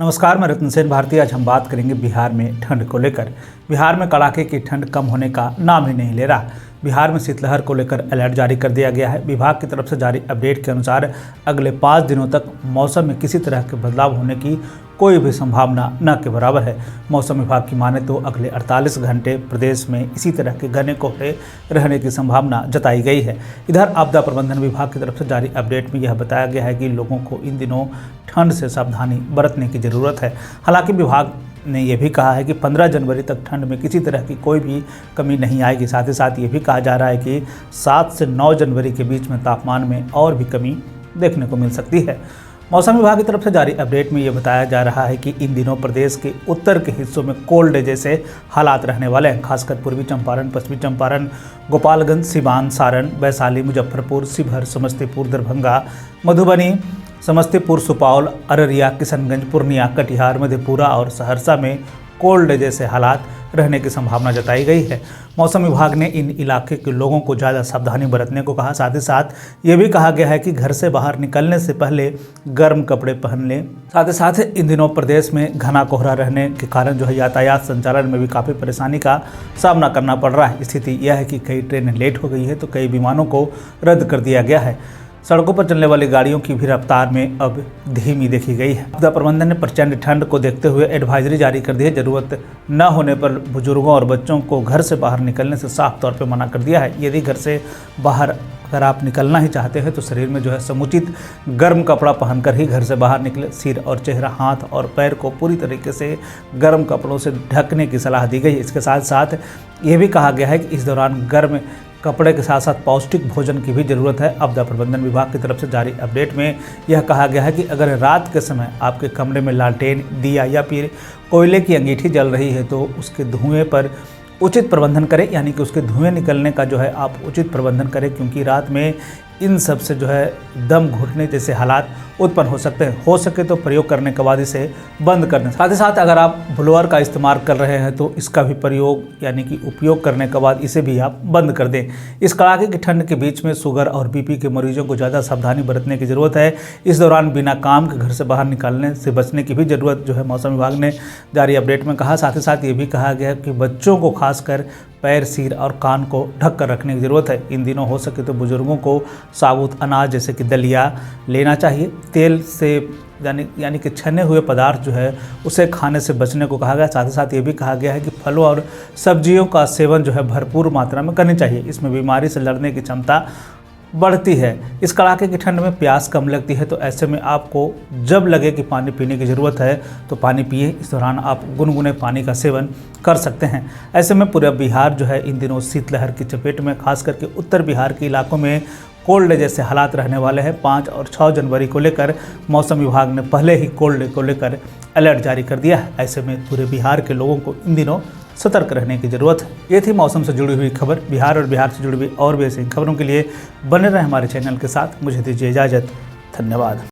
नमस्कार, मैं रत्न सेन भारती। आज हम बात करेंगे बिहार में ठंड को लेकर। बिहार में कड़ाके की ठंड कम होने का नाम ही नहीं ले रहा। बिहार में शीतलहर को लेकर अलर्ट जारी कर दिया गया है। विभाग की तरफ से जारी अपडेट के अनुसार अगले 5 दिनों तक मौसम में किसी तरह के बदलाव होने की कोई भी संभावना न के बराबर है। मौसम विभाग की माने तो अगले 48 घंटे प्रदेश में इसी तरह के घने कोहरे रहने की संभावना जताई गई है। इधर आपदा प्रबंधन विभाग की तरफ से जारी अपडेट में यह बताया गया है कि लोगों को इन दिनों ठंड से सावधानी बरतने की ज़रूरत है। हालांकि विभाग ने यह भी कहा है कि 15 जनवरी तक ठंड में किसी तरह की कोई भी कमी नहीं आएगी। साथ ही साथ ये भी कहा जा रहा है कि 7 से 9 जनवरी के बीच में तापमान में और भी कमी देखने को मिल सकती है। मौसम विभाग की तरफ से जारी अपडेट में ये बताया जा रहा है कि इन दिनों प्रदेश के उत्तर के हिस्सों में कोल्ड डे जैसे हालात रहने वाले हैं। खासकर पूर्वी चंपारण, पश्चिमी चंपारण, गोपालगंज, सिवान, सारण, वैशाली, मुजफ्फरपुर, शिवहर, समस्तीपुर, दरभंगा, मधुबनी, समस्तीपुर, सुपौल, अररिया, किशनगंज, पूर्णिया, कटिहार, मधेपुरा और सहरसा में कोल्ड डे जैसे हालात रहने की संभावना जताई गई है। मौसम विभाग ने इन इलाके के लोगों को ज़्यादा सावधानी बरतने को कहा। साथ ही साथ ये भी कहा गया है कि घर से बाहर निकलने से पहले गर्म कपड़े पहन लें। साथ ही साथ इन दिनों प्रदेश में घना कोहरा रहने के कारण जो है यातायात संचालन में भी काफ़ी परेशानी का सामना करना पड़ रहा है। स्थिति यह है कि कई ट्रेनें लेट हो गई है तो कई विमानों को रद्द कर दिया गया है। सड़कों पर चलने वाली गाड़ियों की भी रफ्तार में अब धीमी देखी गई है। आपदा प्रबंधन ने प्रचंड ठंड को देखते हुए एडवाइजरी जारी कर दी है। जरूरत न होने पर बुजुर्गों और बच्चों को घर से बाहर निकलने से साफ तौर पर मना कर दिया है। यदि घर से बाहर अगर आप निकलना ही चाहते हैं तो शरीर में जो है समुचित गर्म कपड़ा पहनकर ही घर से बाहर निकले। सिर और चेहरा, हाथ और पैर को पूरी तरीके से गर्म कपड़ों से ढकने की सलाह दी गई है। इसके साथ साथ ये भी कहा गया है कि इस दौरान गर्म कपड़े के साथ साथ पौष्टिक भोजन की भी ज़रूरत है। आपदा प्रबंधन विभाग की तरफ से जारी अपडेट में यह कहा गया है कि अगर रात के समय आपके कमरे में लालटेन, दिया या फिर कोयले की अंगीठी जल रही है तो उसके धुएं पर उचित प्रबंधन करें, यानी कि उसके धुएं निकलने का जो है आप उचित प्रबंधन करें, क्योंकि रात में इन सब से जो है दम घुटने जैसे हालात उत्पन्न हो सकते हैं। हो सके तो प्रयोग करने के बाद इसे बंद कर दें। साथ ही साथ अगर आप ब्लोअर का इस्तेमाल कर रहे हैं तो इसका भी प्रयोग यानी कि उपयोग करने के बाद इसे भी आप बंद कर दें। इस कड़ाके की ठंड के बीच में शुगर और बीपी के मरीजों को ज़्यादा सावधानी बरतने की ज़रूरत है। इस दौरान बिना काम के घर से बाहर निकलने से बचने की भी ज़रूरत जो है मौसम विभाग ने जारी अपडेट में कहा। साथ ही साथ ये भी कहा गया कि बच्चों को खासकर पैर, सिर और कान को ढक कर रखने की ज़रूरत है। इन दिनों हो सके तो बुजुर्गों को साबुत अनाज जैसे कि दलिया लेना चाहिए। तेल से यानी कि छने हुए पदार्थ जो है उसे खाने से बचने को कहा गया। साथ ही साथ ये भी कहा गया है कि फलों और सब्जियों का सेवन जो है भरपूर मात्रा में करनी चाहिए। इसमें बीमारी से लड़ने की क्षमता बढ़ती है। इस कड़ाके की ठंड में प्यास कम लगती है तो ऐसे में आपको जब लगे कि पानी पीने की ज़रूरत है तो पानी पिए। इस दौरान आप गुनगुने पानी का सेवन कर सकते हैं। ऐसे में पूरा बिहार जो है इन दिनों शीतलहर की चपेट में, खास करके उत्तर बिहार के इलाकों में कोल्ड डे जैसे हालात रहने वाले हैं। 5 और 6 जनवरी को लेकर मौसम विभाग ने पहले ही कोल्ड डे को लेकर अलर्ट जारी कर दिया है। ऐसे में पूरे बिहार के लोगों को इन दिनों सतर्क रहने की ज़रूरत है। ये थी मौसम से जुड़ी हुई खबर। बिहार और बिहार से जुड़ी हुई और भी ऐसी खबरों के लिए बने रहें हमारे चैनल के साथ। मुझे दीजिए इजाज़त। धन्यवाद।